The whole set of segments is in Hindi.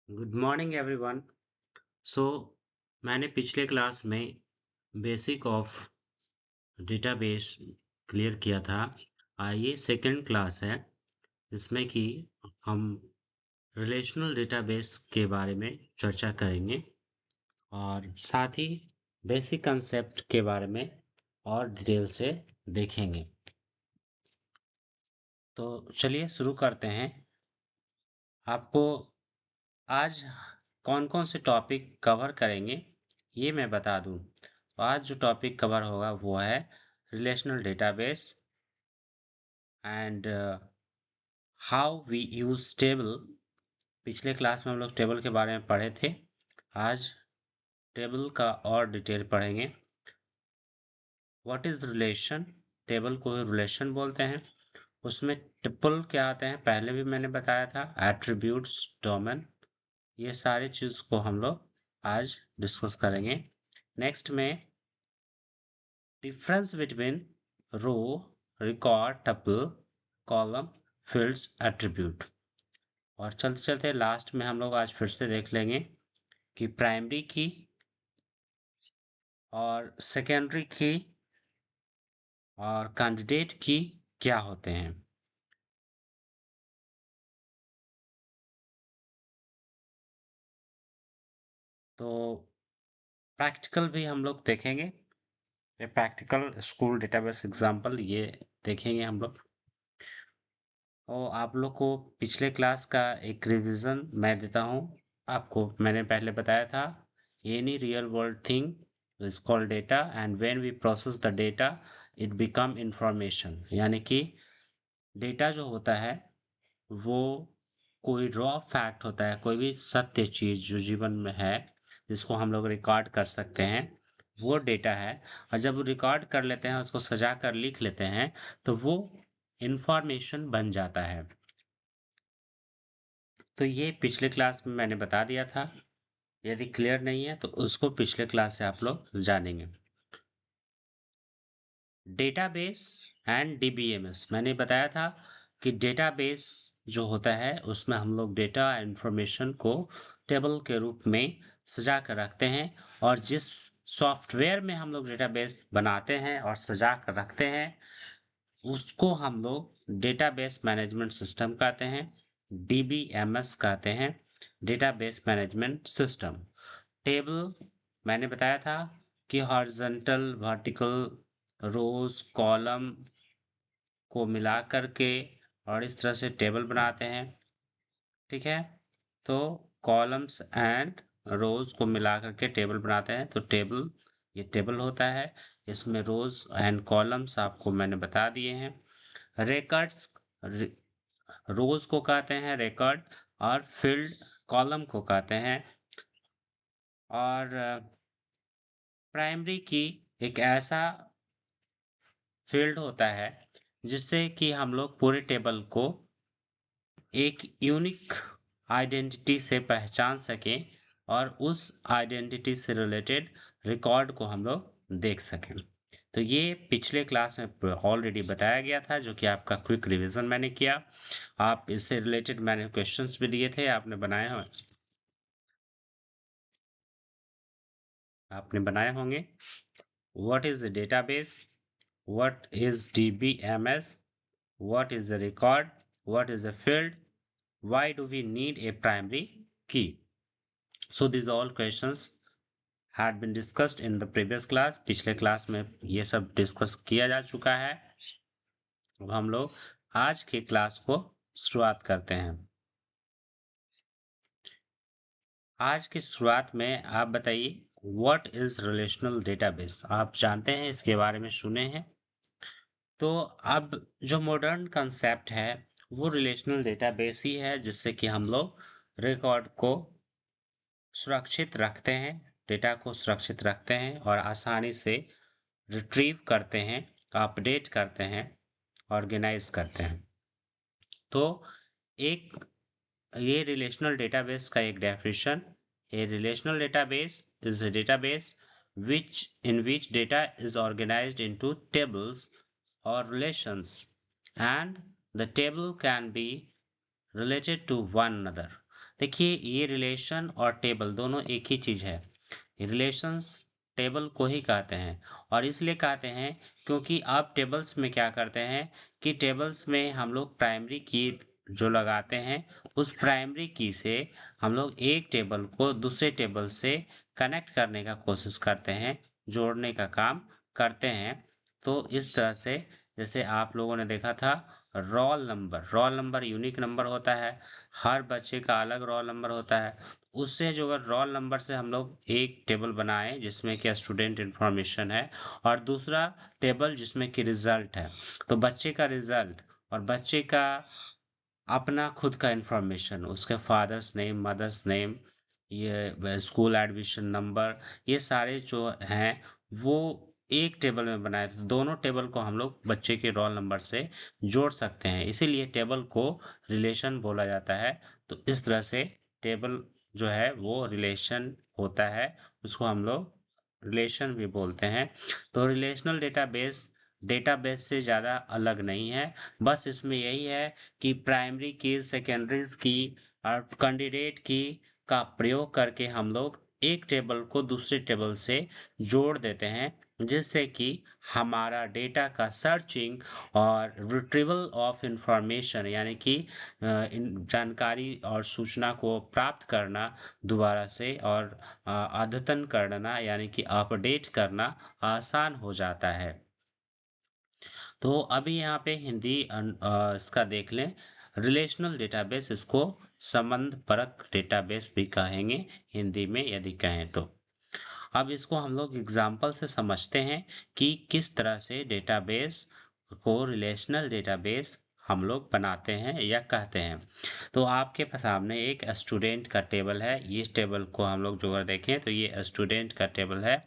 Good morning everyone. सो मैंने पिछले क्लास में बेसिक ऑफ डेटाबेस क्लियर किया था। ये सेकंड क्लास है जिसमें कि हम रिलेशनल डेटाबेस के बारे में चर्चा करेंगे और साथ ही बेसिक कंसेप्ट के बारे में और डिटेल से देखेंगे। तो चलिए शुरू करते हैं। आपको आज कौन कौन से टॉपिक कवर करेंगे ये मैं बता दूं। तो आज जो टॉपिक कवर होगा वो है relational database and how we use table. पिछले क्लास में हम लोग टेबल के बारे में पढ़े थे। आज टेबल का और डिटेल पढ़ेंगे। What is relation? टेबल को रिलेशन बोलते हैं। उसमें ट्रिपल क्या आते हैं पहले भी मैंने बताया था। एट्रीब्यूट्स, डोमेन, ये सारी चीज को हम लोग आज डिस्कस करेंगे। नेक्स्ट में difference between row, record, tuple, column, fields, attribute. और चलते चलते लास्ट में हम लोग आज फिर से देख लेंगे कि प्राइमरी की और सेकेंडरी की और कैंडिडेट की क्या होते हैं। तो प्रैक्टिकल भी हम लोग देखेंगे। ये प्रैक्टिकल स्कूल डेटाबेस एग्जांपल ये देखेंगे हम लोग। और आप लोग को पिछले क्लास का एक रिवीजन मैं देता हूँ। आपको मैंने पहले बताया था any real world thing is called data and when we process the data it become information. यानी कि डेटा जो होता है वो कोई रॉ फैक्ट होता है, कोई भी सत्य चीज जो जीवन में है जिसको हम लोग रिकॉर्ड कर सकते हैं वो डेटा है। और जब रिकॉर्ड कर लेते हैं, उसको सजा कर लिख लेते हैं, तो वो इंफॉर्मेशन बन जाता है। तो ये पिछले क्लास में मैंने बता दिया था। यदि क्लियर नहीं है तो उसको पिछले क्लास से आप लोग जानेंगे। डेटाबेस एंड डीबीएमएस मैंने बताया था कि डेटाबेस जो होता है उसमें हम लोग डेटा इंफॉर्मेशन को टेबल के रूप में सजा कर रखते हैं। और जिस सॉफ्टवेयर में हम लोग डेटाबेस बनाते हैं और सजा कर रखते हैं उसको हम लोग डेटाबेस मैनेजमेंट सिस्टम कहते हैं, डीबीएमएस कहते हैं, डेटाबेस मैनेजमेंट सिस्टम। टेबल मैंने बताया था कि हॉरिजॉन्टल, वर्टिकल, रोज, कॉलम को मिला करके और इस तरह से टेबल बनाते हैं। ठीक है, तो कॉलम्स एंड रोज को मिला करके टेबल बनाते हैं। तो टेबल, ये टेबल होता है। इसमें रोज एंड कॉलम्स आपको मैंने बता दिए हैं। रिकॉर्ड्स, रोज को कहते हैं रिकॉर्ड और फील्ड कॉलम को कहते हैं। और प्राइमरी की एक ऐसा फील्ड होता है जिससे कि हम लोग पूरे टेबल को एक यूनिक आइडेंटिटी से पहचान सकें और उस आइडेंटिटी से रिलेटेड रिकॉर्ड को हम लोग देख सकें। तो ये पिछले क्लास में ऑलरेडी बताया गया था, जो कि आपका क्विक रिवीजन मैंने किया। आप इससे रिलेटेड मैंने क्वेश्चंस भी दिए थे, आपने बनाए होंगे। What is the database? What is DBMS? What is the record? What is the field? Why do we need a primary key? So these all questions had been discussed in the previous class. पिछले क्लास में ये सब डिस्कस किया जा चुका है। अब हम लोग आज के क्लास को शुरुआत करते हैं। आज की शुरुआत में आप बताइए व्हाट इज रिलेशनल डेटाबेस? आप जानते हैं, इसके बारे में सुने हैं। तो अब जो मॉडर्न कंसेप्ट है वो रिलेशनल डेटाबेस ही है, जिससे कि हम लोग रिकॉर्ड को सुरक्षित रखते हैं, डेटा को सुरक्षित रखते हैं और आसानी से रिट्रीव करते हैं, अपडेट करते हैं, ऑर्गेनाइज करते हैं। तो एक ये रिलेशनल डेटाबेस का एक definition, A relational database is a database in which data is organized into tables or relations, and the table can be related to one another. देखिए ये रिलेशन और टेबल दोनों एक ही चीज़ है। रिलेशंस टेबल को ही कहते हैं और इसलिए कहते हैं क्योंकि आप टेबल्स में क्या करते हैं कि टेबल्स में हम लोग प्राइमरी की जो लगाते हैं, उस प्राइमरी की से हम लोग एक टेबल को दूसरे टेबल से कनेक्ट करने का कोशिश करते हैं, जोड़ने का काम करते हैं। तो इस तरह से जैसे आप लोगों ने देखा था रोल नंबर यूनिक नंबर होता है, हर बच्चे का अलग रोल नंबर होता है। उससे जो अगर रोल नंबर से हम लोग एक टेबल बनाए जिसमें कि स्टूडेंट इंफॉर्मेशन है और दूसरा टेबल जिसमें कि रिजल्ट है, तो बच्चे का रिजल्ट और बच्चे का अपना खुद का इंफॉर्मेशन, उसके फादर्स नेम, मदर्स नेम, ये स्कूल एडमिशन नंबर, ये सारे जो हैं वो एक टेबल में बनाए, तो दोनों टेबल को हम लोग बच्चे के रोल नंबर से जोड़ सकते हैं, इसीलिए टेबल को रिलेशन बोला जाता है। तो इस तरह से टेबल जो है वो रिलेशन होता है, उसको हम लोग रिलेशन भी बोलते हैं। तो रिलेशनल डेटाबेस डेटाबेस से ज़्यादा अलग नहीं है, बस इसमें यही है कि प्राइमरी की, सेकेंडरीज की और कैंडिडेट की का प्रयोग करके हम लोग एक टेबल को दूसरे टेबल से जोड़ देते हैं, जिससे कि हमारा डेटा का सर्चिंग और रिट्रीवल ऑफ इंफॉर्मेशन यानी कि जानकारी और सूचना को प्राप्त करना दोबारा से और अद्यतन करना यानी कि अपडेट करना आसान हो जाता है। तो अभी यहाँ पे हिंदी इसका देख लें, रिलेशनल डेटाबेस, इसको संबंधपरक डेटाबेस भी कहेंगे हिंदी में यदि कहें तो। अब इसको हम लोग एग्जाम्पल से समझते हैं कि किस तरह से डेटाबेस को रिलेशनल डेटाबेस हम लोग बनाते हैं या कहते हैं। तो आपके सामने एक स्टूडेंट का टेबल है, इस टेबल को हम लोग जो अगर देखें तो ये स्टूडेंट का टेबल है।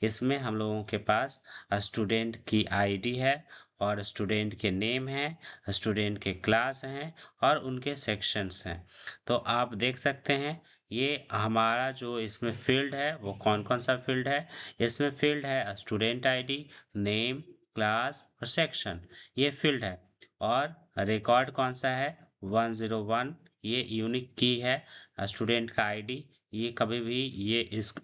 इसमें हम लोगों के पास स्टूडेंट की आईडी है और स्टूडेंट के नेम है, स्टूडेंट के क्लास हैं और उनके सेक्शंस हैं। तो आप देख सकते हैं ये हमारा जो इसमें फील्ड है वो कौन कौन सा फील्ड है। इसमें फील्ड है स्टूडेंट आईडी, नेम, क्लास और सेक्शन, ये फील्ड है। और रिकॉर्ड कौन सा है, 101, ये यूनिक की है। स्टूडेंट का आईडी, ये कभी भी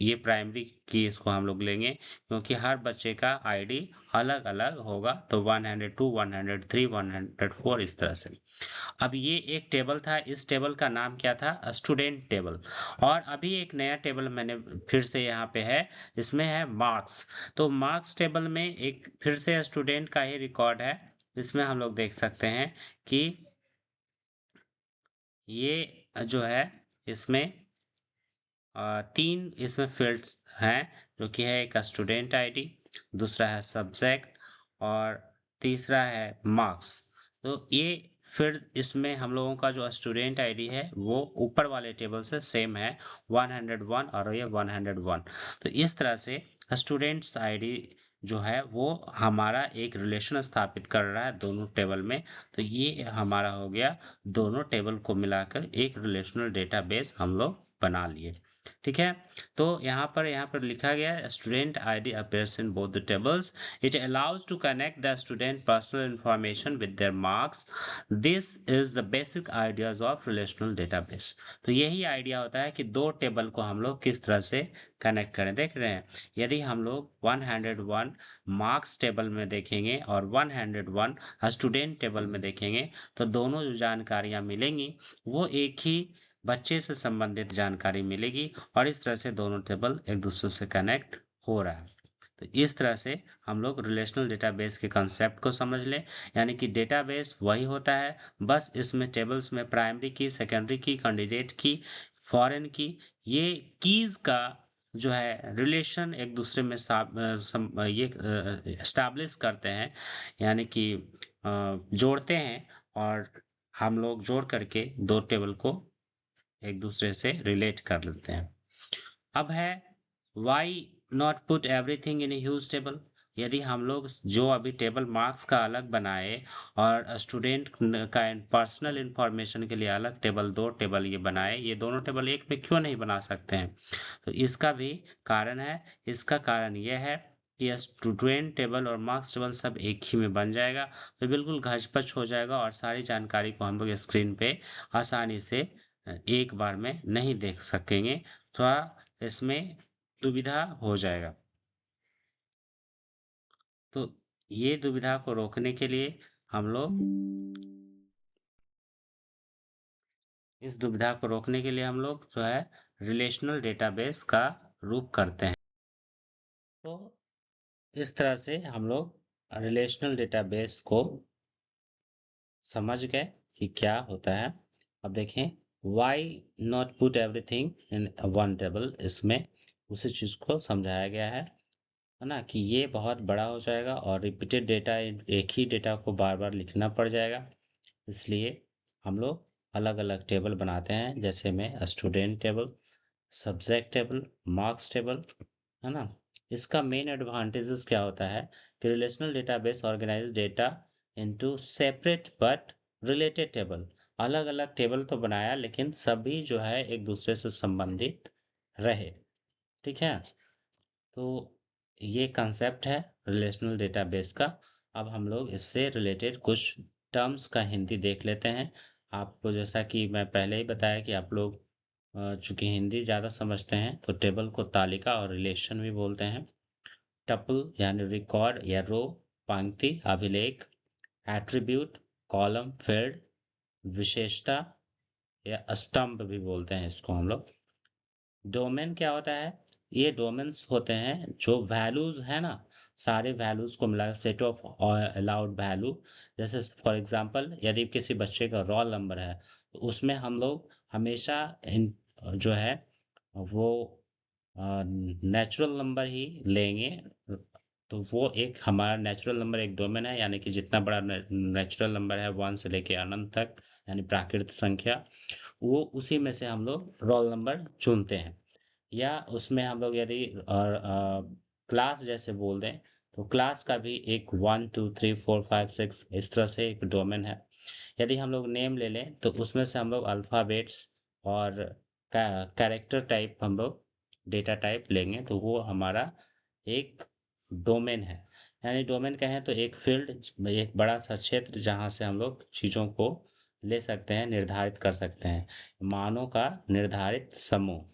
ये प्राइमरी की इसको हम लोग लेंगे क्योंकि हर बच्चे का आईडी अलग अलग होगा, तो 102, 103, 104 इस तरह से। अब ये एक टेबल था, इस टेबल का नाम क्या था, स्टूडेंट टेबल। और अभी एक नया टेबल मैंने फिर से यहाँ पे है, इसमें है मार्क्स। तो मार्क्स टेबल में एक फिर से स्टूडेंट का ही रिकॉर्ड है। इसमें हम लोग देख सकते हैं कि ये जो है इसमें तीन इसमें फील्ड्स हैं, जो कि है एक स्टूडेंट आईडी, दूसरा है सब्जेक्ट और तीसरा है मार्क्स। तो ये फिर इसमें हम लोगों का जो स्टूडेंट आईडी है वो ऊपर वाले टेबल से सेम है, 101 और ये 101। तो इस तरह से स्टूडेंट्स आईडी जो है वो हमारा एक रिलेशन स्थापित कर रहा है दोनों टेबल में। तो ये हमारा हो गया, दोनों टेबल को मिलाकर एक रिलेशनल डेटाबेस हम लोग बना लिए। ठीक है। तो यहाँ पर लिखा गया है student ID appears in both the tables. It allows to connect the student personal information with their marks. This is the basic ideas of relational database. तो यही आइडिया होता है कि दो टेबल को हम लोग किस तरह से कनेक्ट करें। देख रहे हैं, यदि हम लोग 101 मार्क्स टेबल में देखेंगे और 101 स्टूडेंट टेबल में देखेंगे, तो दोनों जो जानकारियां मिलेंगी वो एक ही बच्चे से संबंधित जानकारी मिलेगी और इस तरह से दोनों टेबल एक दूसरे से कनेक्ट हो रहा है। तो इस तरह से हम लोग रिलेशनल डेटाबेस के कंसेप्ट को समझ लें, यानी कि डेटाबेस वही होता है, बस इसमें टेबल्स में प्राइमरी की, सेकेंडरी की, कैंडिडेट की, फॉरेन की, ये कीज का जो है रिलेशन एक दूसरे में ये एस्टैब्लिश करते हैं, यानी कि जोड़ते हैं और हम लोग जोड़ करके दो टेबल को एक दूसरे से रिलेट कर लेते हैं। अब है why not put everything in huge table. यदि हम लोग जो अभी टेबल मार्क्स का अलग बनाए और स्टूडेंट का पर्सनल इंफॉर्मेशन के लिए अलग टेबल, दो टेबल ये बनाए, ये दोनों टेबल एक में क्यों नहीं बना सकते हैं? तो इसका भी कारण है। इसका कारण यह है कि स्टूडेंट टेबल और मार्क्स टेबल सब एक ही में बन जाएगा, तो बिल्कुल घचपच हो जाएगा और सारी जानकारी को हम लोग स्क्रीन पे आसानी से एक बार में नहीं देख सकेंगे, थोड़ा इसमें दुविधा हो जाएगा। तो ये दुविधा को रोकने के लिए हम लोग इस दुविधा को रोकने के लिए हम लोग जो है रिलेशनल डेटाबेस का रूप करते हैं। तो इस तरह से हम लोग रिलेशनल डेटाबेस को समझ गए कि क्या होता है। अब देखें, why not put everything in one table, इसमें उसी चीज को समझाया गया है ना, कि ये बहुत बड़ा हो जाएगा और रिपीटेड डेटा, एक ही डेटा को बार बार लिखना पड़ जाएगा। इसलिए हम लोग अलग अलग टेबल बनाते हैं, जैसे में student table, subject table, marks table, है ना। इसका मेन एडवांटेजेस क्या होता है कि relational database organise data into separate but related table. अलग अलग टेबल तो बनाया, लेकिन सभी जो है एक दूसरे से संबंधित रहे। ठीक है, तो ये कंसेप्ट है रिलेशनल डेटाबेस का। अब हम लोग इससे रिलेटेड कुछ टर्म्स का हिंदी देख लेते हैं। आपको जैसा कि मैं पहले ही बताया कि आप लोग चूंकि हिंदी ज़्यादा समझते हैं, तो टेबल को तालिका और रिलेशन भी बोलते हैं। टपल यानी रिकॉर्ड या रो, पंक्ति, अभिलेख, एट्रीब्यूट, कॉलम, फील्ड, विशेषता या स्तंभ भी बोलते हैं इसको हम लोग। डोमेन क्या होता है? ये डोमेन्स होते हैं जो वैल्यूज है ना, सारे वैल्यूज को मिला सेट ऑफ अलाउड वैल्यू। जैसे फॉर एग्जांपल, यदि किसी बच्चे का रोल नंबर है, तो उसमें हम लोग हमेशा इन जो है वो नेचुरल नंबर ही लेंगे। तो वो एक हमारा नेचुरल नंबर एक डोमेन है, यानी कि जितना बड़ा नेचुरल नंबर है 1 से लेके अनंत तक, यानी प्राकृतिक संख्या, वो उसी में से हम लोग रोल नंबर चुनते हैं। या उसमें हम लोग यदि क्लास जैसे बोल दें, तो क्लास का भी एक 1 2 3 4 5 6 इस तरह से एक डोमेन है। यदि हम लोग नेम ले लें, तो उसमें से हम लोग अल्फ़ाबेट्स और कैरेक्टर टाइप हम लोग डेटा टाइप लेंगे, तो वो हमारा एक डोमेन है। यानी डोमेन कहें तो एक फील्ड, एक बड़ा सा क्षेत्र जहाँ से हम लोग चीज़ों को ले सकते हैं, निर्धारित कर सकते हैं। मानों का निर्धारित समूह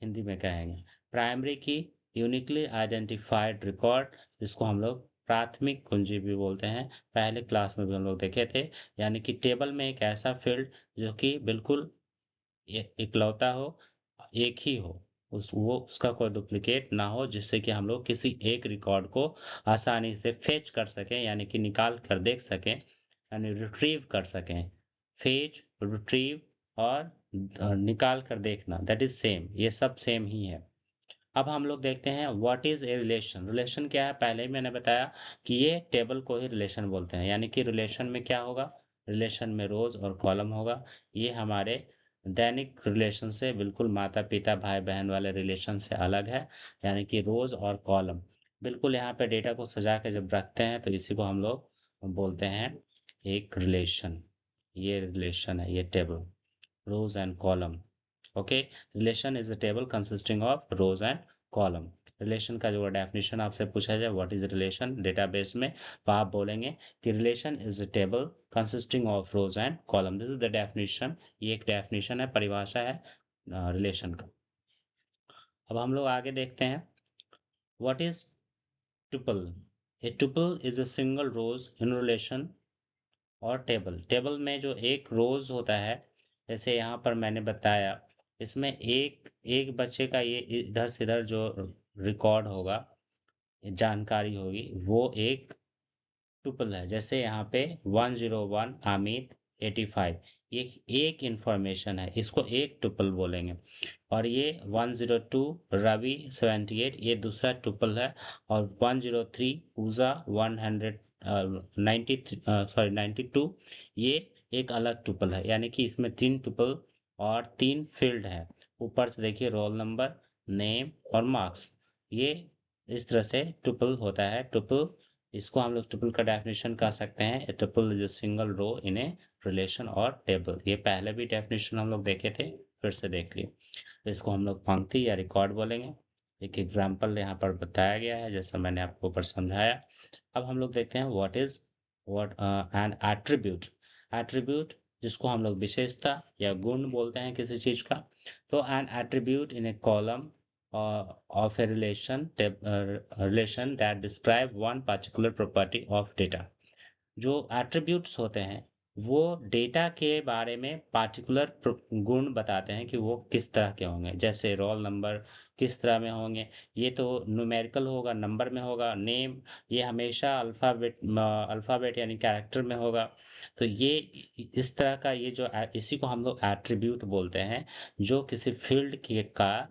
हिंदी में कहेंगे। प्राइमरी की यूनिकली आइडेंटिफाइड रिकॉर्ड, जिसको हम लोग प्राथमिक कुंजी भी बोलते हैं, पहले क्लास में भी हम लोग देखे थे। यानी कि टेबल में एक ऐसा फील्ड जो कि बिल्कुल इकलौता हो, एक ही हो, उसका कोई डुप्लीकेट ना हो, जिससे कि हम लोग किसी एक रिकॉर्ड को आसानी से फेच कर सकें, यानी कि निकाल कर देख सकें, यानी रिट्रीव कर सकें। फेच, रिट्रीव और निकाल कर देखना, दैट इज सेम, ये सब सेम ही है। अब हम लोग देखते हैं what is a relation. Relation क्या है? पहले ही मैंने बताया कि ये टेबल को ही रिलेशन बोलते हैं। यानी कि रिलेशन में क्या होगा? रिलेशन में रोज और कॉलम होगा। ये हमारे दैनिक रिलेशन से बिल्कुल, माता पिता भाई बहन वाले रिलेशन से अलग है। यानी कि रोज और कॉलम बिल्कुल यहाँ पे डेटा को सजा के जब रखते हैं, तो इसी को हम लोग बोलते हैं एक रिलेशन। ये रिलेशन है, ये table, rows and column. Okay, relation is a table consisting of rose and column. Relation का जो डेफिनेशन आपसे पूछा जाए, व्हाट इज रिलेशन डेटाबेस में, तो आप बोलेंगे कि relation is a table consisting of rose and column. This is the definition. ये एक डेफिनेशन है, परिभाषा है रिलेशन का। अब हम लोग आगे देखते हैं, what is tuple. A tuple is a single rows in relation और टेबल। टेबल में जो एक रोज होता है, जैसे यहाँ पर मैंने बताया, इसमें एक एक बच्चे का ये इधर से इधर जो रिकॉर्ड होगा, जानकारी होगी, वो एक टुपल है। जैसे यहाँ पे 101 अमित 85, ये एक इंफॉर्मेशन है, इसको एक टुपल बोलेंगे। और ये 102 रवि 78, ये दूसरा टुपल है। और 103 पूजा 100 92, ये एक अलग टुपल है। यानी कि इसमें 3 टुपल और 3 फील्ड है। ऊपर से देखिए, रोल नंबर, नेम और मार्क्स, ये इस तरह से टुपल होता है। टुपल, इसको हम लोग ट्रिपल का डेफिनेशन कह सकते हैं। Tuple is single row in a relation और टेबल। ये पहले भी डेफिनेशन हम लोग देखे थे, फिर से देख लिए। तो इसको हम लोग पंक्ति या रिकॉर्ड बोलेंगे। एक एग्जाम्पल यहाँ पर बताया गया है, जैसा मैंने आपको ऊपर समझाया। अब हम लोग देखते हैं what is what an attribute. Attribute जिसको हम लोग विशेषता या गुण बोलते हैं किसी चीज का। तो N attribute in A column of a relation that describe one particular property of data. जो एट्रीब्यूट्स होते हैं वो डेटा के बारे में पार्टिकुलर गुण बताते हैं कि वो किस तरह के होंगे। जैसे रोल नंबर किस तरह में होंगे, ये तो न्यूमेरिकल होगा, नंबर में होगा। नेम ये हमेशा अल्फ़ाबेट यानी कैरेक्टर में होगा। तो ये इस तरह का ये जो इसी को हम लोग एट्रीब्यूट बोलते हैं, जो किसी फील्ड के का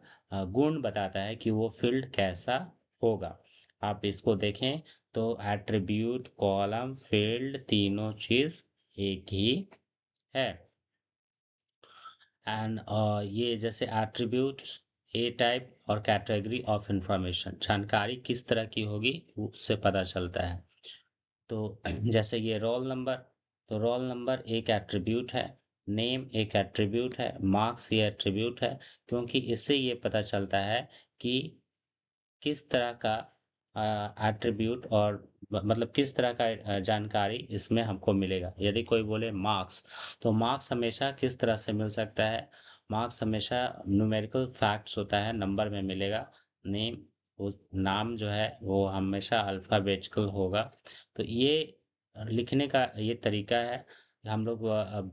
गुण बताता है कि वो फील्ड कैसा होगा। आप इसको देखें तो एट्रीब्यूट, कॉलम, फील्ड तीनों चीज एक ही है। एंड ये जैसे एट्रीब्यूट ए टाइप और कैटेगरी ऑफ इंफॉर्मेशन, जानकारी किस तरह की होगी उससे पता चलता है। तो जैसे ये रोल नंबर, तो रोल नंबर एक एट्रीब्यूट है, नेम एक एट्रीब्यूट है, मार्क्स ये एट्रीब्यूट है, क्योंकि इससे ये पता चलता है कि किस तरह का एट्रीब्यूट और मतलब किस तरह का जानकारी इसमें हमको मिलेगा। यदि कोई बोले मार्क्स, तो मार्क्स हमेशा किस तरह से मिल सकता है, मार्क्स हमेशा न्यूमेरिकल फैक्ट्स होता है, नंबर में मिलेगा। नेम, उस नाम जो है वो हमेशा अल्फ़ाबेटिकल होगा। तो ये लिखने का ये तरीका है। हम लोग अब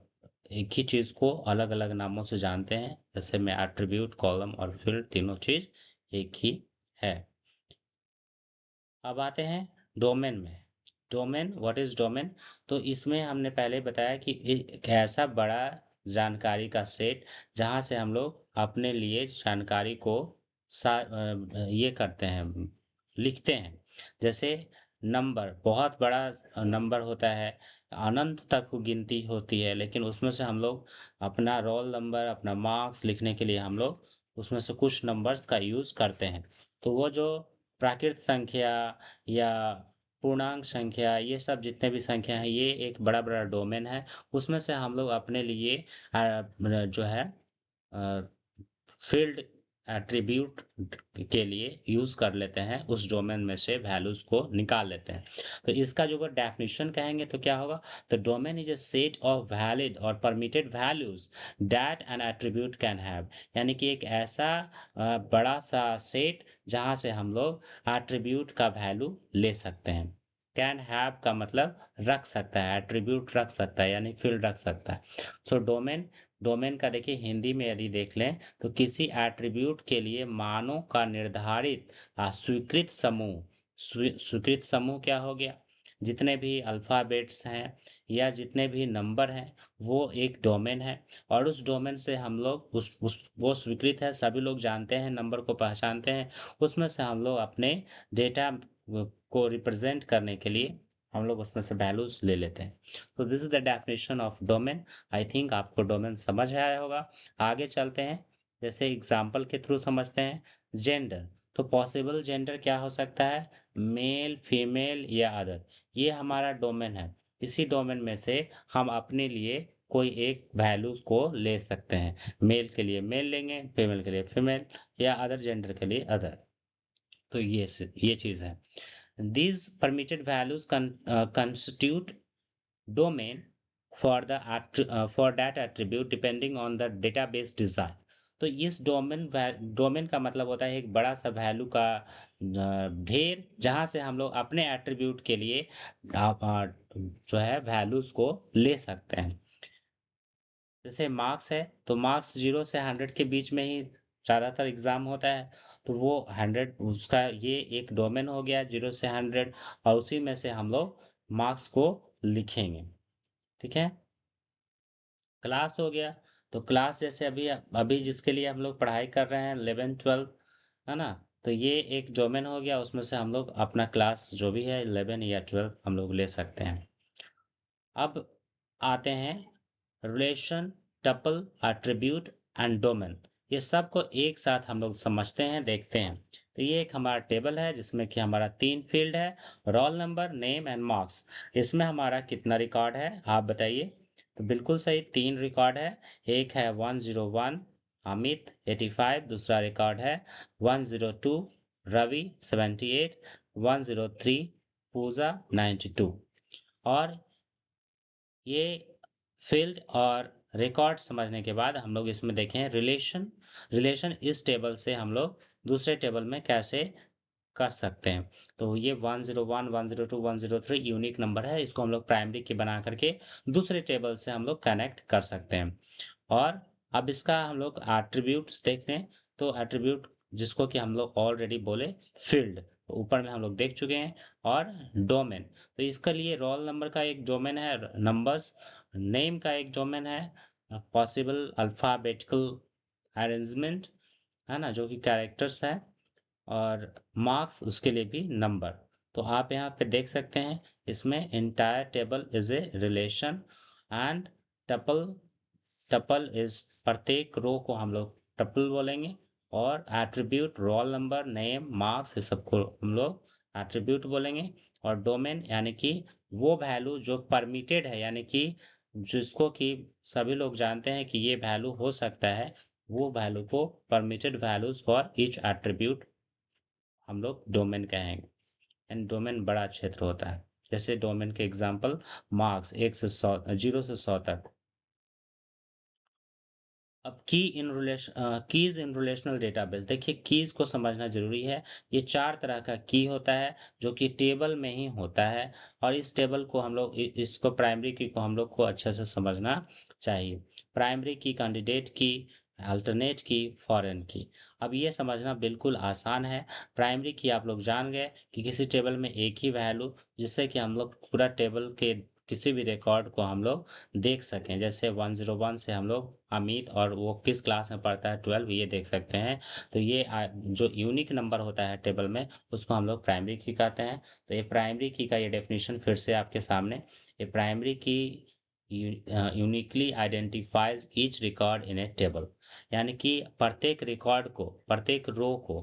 एक ही चीज़ को अलग अलग नामों से जानते हैं, जैसे में एट्रीब्यूट, कॉलम और फील्ड तीनों चीज़ एक ही है। अब आते हैं डोमेन में। Domain, what is domain? तो इसमें हमने पहले बताया कि एक ऐसा बड़ा जानकारी का सेट जहाँ से हम लोग अपने लिए जानकारी को ये करते हैं, लिखते हैं। जैसे नंबर बहुत बड़ा नंबर होता है, अनंत तक गिनती होती है, लेकिन उसमें से हम लोग अपना रोल नंबर, अपना मार्क्स लिखने के लिए हम लोग उसमें से कुछ नंबर्स का यूज करते हैं। तो वो जो प्राकृत संख्या या पूर्णांक संख्या, ये सब जितने भी संख्या हैं, ये एक बड़ा बड़ा डोमेन है। उसमें से हम लोग अपने लिए जो है फील्ड एट्रीब्यूट के लिए यूज कर लेते हैं, उस डोमेन में से वैल्यूज को निकाल लेते हैं। तो इसका जो डेफिनेशन कहेंगे तो क्या होगा? The domain is a set of valid और permitted values that an attribute can have. यानी कि एक ऐसा बड़ा सा सेट जहां से हम लोग एट्रीब्यूट का वैल्यू ले सकते हैं। कैन हैव का मतलब रख सकता है, एट्रीब्यूट रख सकता है यानी फील्ड रख सकता है। सो डोमेन, डोमेन का देखिए हिंदी में यदि देख लें तो किसी एट्रीब्यूट के लिए मानों का निर्धारित स्वीकृत समूह। स्वीकृत समूह क्या हो गया? जितने भी अल्फाबेट्स हैं या जितने भी नंबर हैं, वो एक डोमेन है। और उस डोमेन से हम लोग उस वो स्वीकृत है, सभी लोग जानते हैं, नंबर को पहचानते हैं। उसमें से हम लोग अपने डेटा को रिप्रेजेंट करने के लिए हम लोग उसमें से वैल्यूज ले लेते हैं। तो this is the definition of domain. I think आपको डोमेन समझ आया होगा। आगे चलते हैं, जैसे एग्जाम्पल के थ्रू समझते हैं। जेंडर, तो पॉसिबल जेंडर क्या हो सकता है? मेल, फीमेल या अदर, ये हमारा डोमेन है। इसी डोमेन में से हम अपने लिए कोई एक वैल्यूज को ले सकते हैं। मेल के लिए मेल लेंगे, फीमेल के लिए फीमेल, या अदर जेंडर के लिए अदर। तो ये चीज है। These permitted values constitute domain for that attribute depending on the database design। तो इस डोमेन का मतलब होता है एक बड़ा सा वैल्यू का ढेर, जहां से हम लोग अपने एट्रीब्यूट के लिए जो है वैल्यूज को ले सकते हैं। जैसे मार्क्स है, तो मार्क्स 0 से 100 के बीच में ही ज़्यादातर एग्जाम होता है। तो वो 100 उसका ये एक डोमेन हो गया, 0 से 100, और उसी में से हम लोग मार्क्स को लिखेंगे। ठीक है। क्लास हो गया, तो क्लास जैसे अभी अभी जिसके लिए हम लोग पढ़ाई कर रहे हैं 11 12, है ना? तो ये एक डोमेन हो गया, उसमें से हम लोग अपना क्लास जो भी है 11 या 12 हम लोग ले सकते हैं। अब आते हैं relation, tuple, attribute and domain. ये सब को एक साथ हम लोग समझते हैं, देखते हैं। तो ये एक हमारा टेबल है जिसमें कि हमारा 3 फील्ड है, roll number, name and marks. इसमें हमारा कितना रिकॉर्ड है आप बताइए? तो बिल्कुल सही, 3 रिकॉर्ड है। एक है 101 अमित 85, दूसरा रिकॉर्ड है 102 रवि 78, 103 पूजा 92। और ये फील्ड और रिकॉर्ड समझने के बाद हम लोग इसमें देखें रिलेशन। रिलेशन इस टेबल से हम लोग दूसरे टेबल में कैसे कर सकते हैं। तो ये 101, 102, 103 यूनिक नंबर है, इसको हम लोग प्राइमरी की बना करके दूसरे टेबल से हम लोग कनेक्ट कर सकते हैं। और अब इसका हम लोग एट्रीब्यूट्स देखते हैं। तो एट्रीब्यूट जिसको कि हम लोग ऑलरेडी बोले फील्ड, तो ऊपर में हम लोग देख चुके हैं। और डोमेन, तो इसके लिए रोल नंबर का एक डोमेन है, नंबर्स नेम का एक डोमेन है, पॉसिबल अल्फाबेटिकल अरेंजमेंट है ना, जो कि कैरेक्टर्स है, और मार्क्स उसके लिए भी नंबर। तो आप यहाँ पे देख सकते हैं इसमें entire table is a relation and tuple. Tuple is प्रत्येक रो को हम लोग टपल बोलेंगे, और attribute roll number name marks इस सबको हम लोग एट्रीब्यूट बोलेंगे। और डोमेन यानी कि वो वैल्यू जो परमिटेड है, यानी कि जिसको कि सभी लोग जानते हैं कि ये वैल्यू हो सकता है, वो वैल्यू को permitted values for each attribute हम लोग डोमेन कहेंगे। एंड डोमेन बड़ा क्षेत्र होता है। जैसे डोमेन के एग्जांपल मार्क्स 1 से 100, 0 से 100 तक। अब कीज इन रिलेशनल डेटाबेस, देखिए कीज को समझना जरूरी है। ये 4 तरह का की होता है जो कि टेबल में ही होता है, और इस टेबल को हम लोग इसको प्राइमरी की को हम लोग को अच्छे से समझना चाहिए। प्राइमरी की, कैंडिडेट की, अल्टरनेट की, फॉरेन की। अब ये समझना बिल्कुल आसान है। प्राइमरी की आप लोग जान गए कि किसी टेबल में एक ही वैल्यू, जिससे कि हम लोग पूरा टेबल के किसी भी रिकॉर्ड को हम लोग देख सकें। जैसे 101 से हम लोग अमित और वो किस क्लास में पढ़ता है 12, ये देख सकते हैं। तो ये जो यूनिक नंबर होता है टेबल में, उसको हम लोग प्राइमरी की कहते हैं। तो ये प्राइमरी की का ये डेफिनेशन फिर से आपके सामने। ये प्राइमरी की uniquely identifies each record in A table, यानी कि प्रत्येक रिकॉर्ड को, प्रत्येक रो को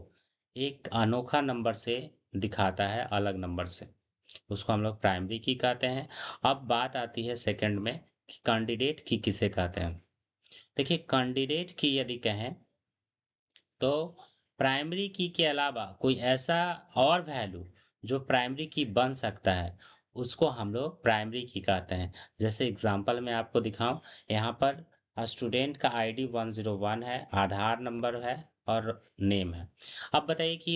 एक अनोखा नंबर से दिखाता है, अलग नंबर से। उसको हम लोग प्राइमरी की कहते हैं। अब बात आती है सेकंड में कि कैंडिडेट की किसे कहते हैं। देखिए कैंडिडेट की यदि कहें तो प्राइमरी की के अलावा कोई ऐसा और वैल्यू जो प्राइमरी की बन सकता है, उसको हम लोग प्राइमरी की कहते हैं। जैसे एग्जांपल मैं आपको दिखाऊं, यहाँ पर स्टूडेंट का आईडी 101 है, आधार नंबर है, और नेम है। अब बताइए कि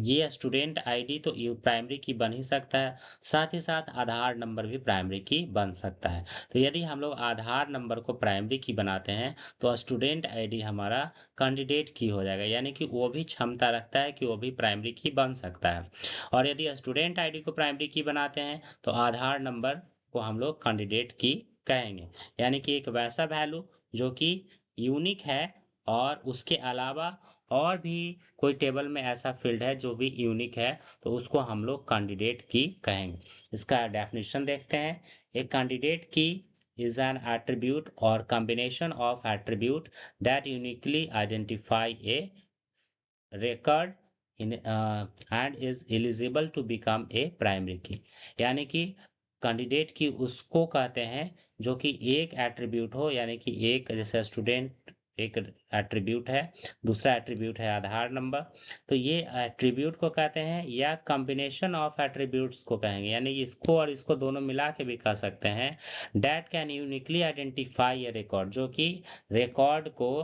ये स्टूडेंट आईडी तो ये प्राइमरी की बन ही सकता है, साथ ही साथ आधार नंबर भी प्राइमरी की बन सकता है। तो यदि हम लोग आधार नंबर को प्राइमरी की बनाते हैं, तो स्टूडेंट आईडी हमारा कैंडिडेट की हो जाएगा, यानी कि वो भी क्षमता रखता है कि वो भी प्राइमरी की बन सकता है। और यदि स्टूडेंट आईडी को प्राइमरी की बनाते हैं, तो आधार नंबर को हम लोग कैंडिडेट की कहेंगे। यानी कि एक वैसा वैल्यू जो कि यूनिक है, और उसके अलावा और भी कोई टेबल में ऐसा फील्ड है जो भी यूनिक है, तो उसको हम लोग कैंडिडेट की कहेंगे। इसका डेफिनेशन देखते हैं। एक कैंडिडेट की is an attribute or combination of attribute that uniquely identify a record in and is eligible to become a primary key। यानी कि कैंडिडेट की उसको कहते हैं जो कि एक एट्रीब्यूट हो, यानी कि एक जैसे स्टूडेंट एक एट्रीब्यूट है, दूसरा एट्रीब्यूट है आधार नंबर। तो ये एट्रीब्यूट को कहते हैं, या कॉम्बिनेशन ऑफ एट्रीब्यूट्स को कहेंगे, यानी कि इसको और इसको दोनों मिला के भी कह सकते हैं। That can uniquely identify A record, जो कि रिकॉर्ड को,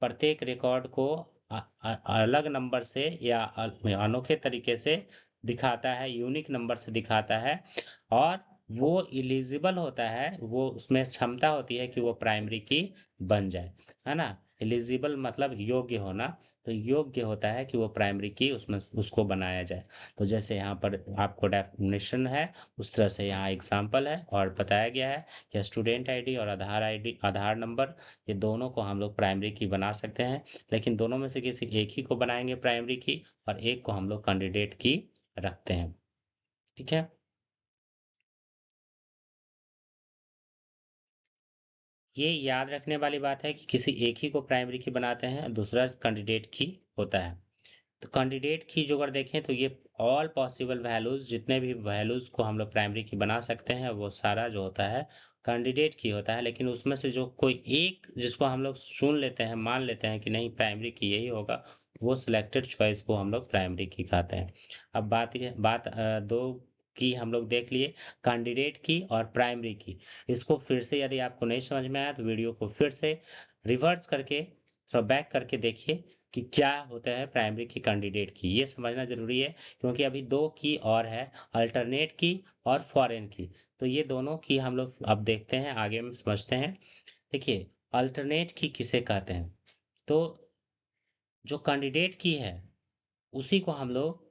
प्रत्येक रिकॉर्ड को अलग नंबर से या अनोखे तरीके से दिखाता है, यूनिक नंबर से दिखाता है। और वो इलिजिबल होता है, वो उसमें क्षमता होती है कि वो प्राइमरी की बन जाए, है ना। एलिजिबल मतलब योग्य होना, तो योग्य होता है कि वो प्राइमरी की उसमें उसको बनाया जाए। तो जैसे यहाँ पर आपको डेफिनेशन है, उस तरह से यहाँ एग्जाम्पल है और बताया गया है कि स्टूडेंट आईडी और आईडी आधार नंबर, ये दोनों को हम लोग प्राइमरी की बना सकते हैं। लेकिन दोनों में से किसी एक ही को बनाएंगे प्राइमरी की, और एक को हम लोग कैंडिडेट की रखते हैं। ठीक है। ये याद रखने वाली बात है कि किसी एक ही को प्राइमरी की बनाते हैं, दूसरा कैंडिडेट की होता है। तो कैंडिडेट की जो अगर देखें तो ये ऑल पॉसिबल वैल्यूज, जितने भी वैल्यूज को हम लोग प्राइमरी की बना सकते हैं, वो सारा जो होता है कैंडिडेट की होता है। लेकिन उसमें से जो कोई एक जिसको हम लोग चुन लेते हैं, मान लेते हैं कि नहीं प्राइमरी की यही होगा, वो सिलेक्टेड चॉइस को हम लोग प्राइमरी की कहते हैं। अब बात दो की हम लोग देख लिए, कैंडिडेट की और प्राइमरी की। इसको फिर से यदि आपको नहीं समझ में आया तो वीडियो को फिर से रिवर्स करके थोड़ा बैक करके देखिए कि क्या होता है प्राइमरी की, कैंडिडेट की। ये समझना ज़रूरी है क्योंकि अभी 2 की और है, अल्टरनेट की और फॉरेन की। तो ये दोनों की हम लोग अब देखते हैं, आगे में समझते हैं। देखिए, अल्टरनेट की किसे कहते हैं? तो जो कैंडिडेट की है उसी को हम लोग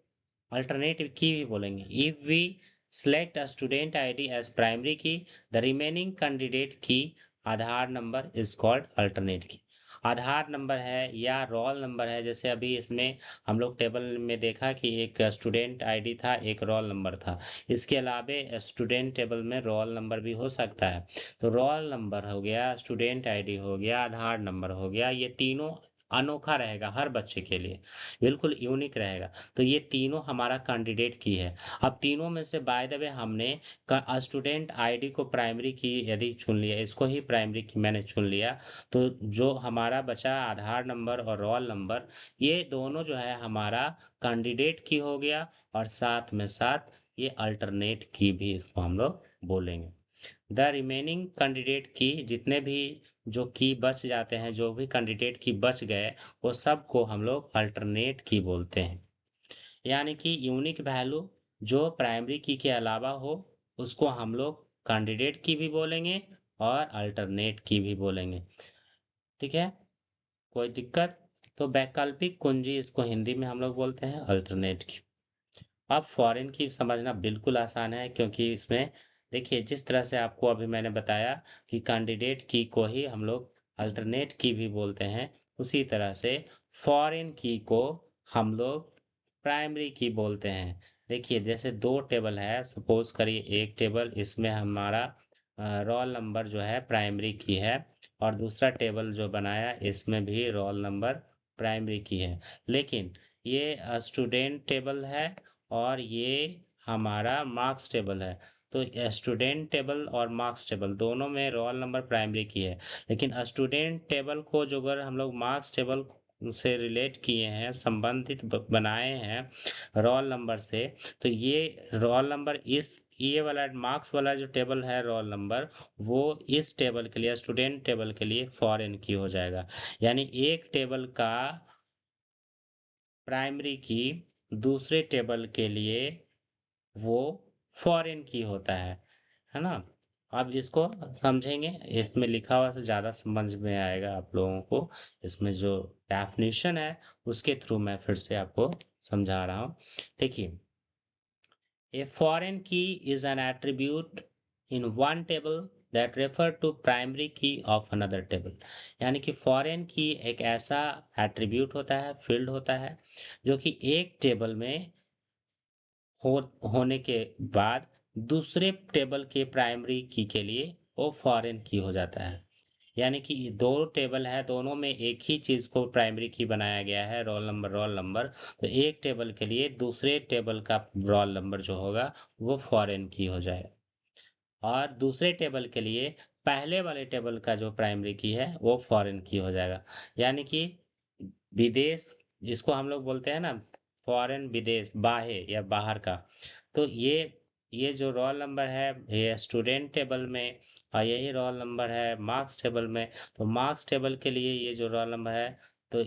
अल्टरनेटिव की भी बोलेंगे। If we select a student ID as primary key, the remaining candidate key Aadhaar number is called alternate key. Aadhaar number है या रोल नंबर है, जैसे अभी इसमें हम लोग टेबल में देखा कि एक स्टूडेंट आईडी था, एक रोल नंबर था। इसके अलावा स्टूडेंट टेबल में रोल नंबर भी हो सकता है। तो रोल नंबर हो गया, स्टूडेंट आईडी हो गया, आधार नंबर हो गया, ये तीनों अनोखा रहेगा हर बच्चे के लिए, बिल्कुल यूनिक रहेगा। तो ये तीनों हमारा कैंडिडेट की है। अब तीनों में से बाय द वे हमने स्टूडेंट आईडी को प्राइमरी की यदि चुन लिया, इसको ही प्राइमरी की मैंने चुन लिया, तो जो हमारा बचा आधार नंबर और रोल नंबर, ये दोनों जो है हमारा कैंडिडेट की हो गया, और साथ में साथ ये अल्टरनेट की भी इसको हम लोग बोलेंगे। द रिमेनिंग कैंडिडेट की, जितने भी जो की बच जाते हैं, जो भी कैंडिडेट की बच गए, वो सब को हम लोग अल्टरनेट की बोलते हैं। यानी कि यूनिक वैल्यू जो प्राइमरी की के अलावा हो, उसको हम लोग कैंडिडेट की भी बोलेंगे और अल्टरनेट की भी बोलेंगे। ठीक है, कोई दिक्कत? तो वैकल्पिक कुंजी इसको हिंदी में हम लोग बोलते हैं अल्टरनेट की। अब फॉरेन की समझना बिल्कुल आसान है, क्योंकि इसमें देखिए जिस तरह से आपको अभी मैंने बताया कि कैंडिडेट की को ही हम लोग अल्टरनेट की भी बोलते हैं, उसी तरह से फॉरेन की को हम लोग प्राइमरी की बोलते हैं। देखिए जैसे 2 टेबल है, सपोज करिए एक टेबल इसमें हमारा रोल नंबर जो है प्राइमरी की है, और दूसरा टेबल जो बनाया इसमें भी रोल नंबर प्राइमरी की है। लेकिन ये स्टूडेंट टेबल है और ये हमारा मार्क्स टेबल है। तो स्टूडेंट टेबल और मार्क्स टेबल दोनों में रोल नंबर प्राइमरी की है, लेकिन स्टूडेंट टेबल को जो अगर हम लोग मार्क्स टेबल से रिलेट किए हैं, संबंधित बनाए हैं रोल नंबर से, तो ये रोल नंबर इस ये वाला मार्क्स वाला जो टेबल है रोल नंबर, वो इस टेबल के लिए, स्टूडेंट टेबल के लिए फॉरेन की हो जाएगा। यानी एक टेबल का प्राइमरी की दूसरे टेबल के लिए वो फॉरेन की होता है ना? अब इसको समझेंगे, इसमें लिखा हुआ से ज़्यादा समझ में आएगा आप लोगों को। इसमें जो डेफिनेशन है उसके थ्रू मैं फिर से आपको समझा रहा हूँ। देखिए, a foreign key is an attribute in one table that refer to primary key of another table। यानी कि फॉरेन की एक ऐसा एट्रीब्यूट होता है, फील्ड होता है, जो कि एक टेबल में हो होने के बाद दूसरे टेबल के प्राइमरी की के लिए वो फॉरेन की हो जाता है। यानी कि दो टेबल है, दोनों में एक ही चीज को प्राइमरी की बनाया गया है, रोल नंबर। तो एक टेबल के लिए दूसरे टेबल का रोल नंबर जो होगा वो फॉरेन की हो जाए, और दूसरे टेबल के लिए पहले वाले टेबल का जो प्राइमरी की है वो फॉरेन की हो जाएगा। यानी कि विदेश, जिसको हम लोग बोलते हैं ना, फॉरेन, विदेश, बाह्य या बाहर का। तो ये जो रोल नंबर है ये स्टूडेंट टेबल में, और यही रोल नंबर है मार्क्स टेबल में। तो मार्क्स टेबल के लिए ये जो रोल नंबर है, तो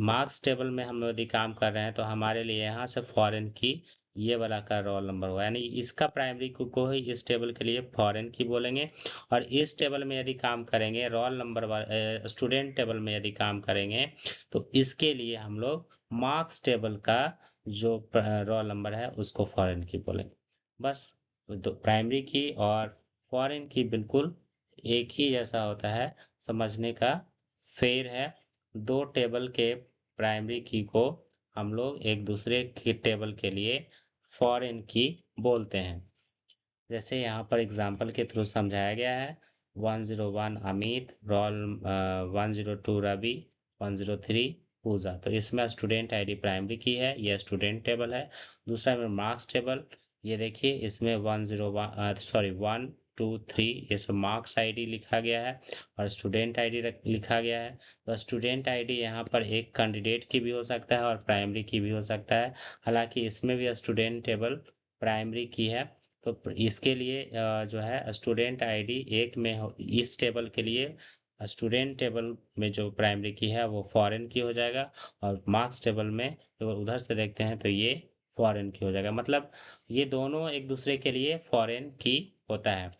मार्क्स टेबल में हम लोग यदि काम कर रहे हैं तो हमारे लिए यहाँ से फॉरेन की ये वाला का रोल नंबर हुआ, यानी इसका प्राइमरी को ही इस टेबल के लिए फॉरेन की बोलेंगे। और इस टेबल में यदि काम करेंगे, रोल नंबर स्टूडेंट टेबल में यदि काम करेंगे, तो इसके लिए हम लोग मार्क्स टेबल का जो रोल नंबर है उसको फॉरेन की बोलेंगे। बस, तो प्राइमरी की और फॉरेन की बिल्कुल एक ही जैसा होता है, समझने का फेर है। 2 टेबल के प्राइमरी की को हम लोग एक दूसरे के टेबल के लिए फॉरेन की बोलते हैं। जैसे यहाँ पर एग्जाम्पल के थ्रू समझाया गया है। 101 अमित, रोल 102 रवि, 103 पूजा। तो इसमें स्टूडेंट आईडी प्राइमरी की है, यह स्टूडेंट टेबल है। दूसरा में मार्क्स टेबल, ये देखिए इसमें 1 2 3 ये सब मार्क्स आईडी लिखा गया है, और स्टूडेंट आईडी लिखा गया है। तो स्टूडेंट आईडी यहाँ पर एक कैंडिडेट की भी हो सकता है और प्राइमरी की भी हो सकता है। हालांकि इसमें भी स्टूडेंट टेबल प्राइमरी की है, तो इसके लिए जो है स्टूडेंट आईडी एक में इस टेबल के लिए स्टूडेंट टेबल में जो प्राइमरी की है वो फॉरेन की हो जाएगा, और मार्क्स टेबल में अगर उधर से देखते हैं तो ये फॉरेन की हो जाएगा। मतलब ये दोनों एक दूसरे के लिए फॉरेन की होता है।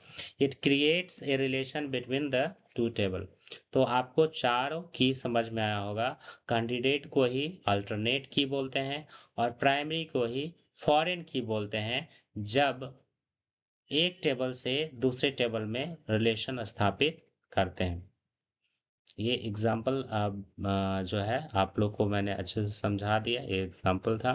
It creates a relation between the two table. तो आपको चारों की समझ में आया होगा। कैंडिडेट को ही अल्टरनेट की बोलते हैं और प्राइमरी को ही फॉरेन की बोलते हैं, जब एक टेबल से दूसरे टेबल में रिलेशन स्थापित करते हैं। ये एग्जाम्पल जो है आप लोग को मैंने अच्छे से समझा दिया, ये एग्जाम्पल था।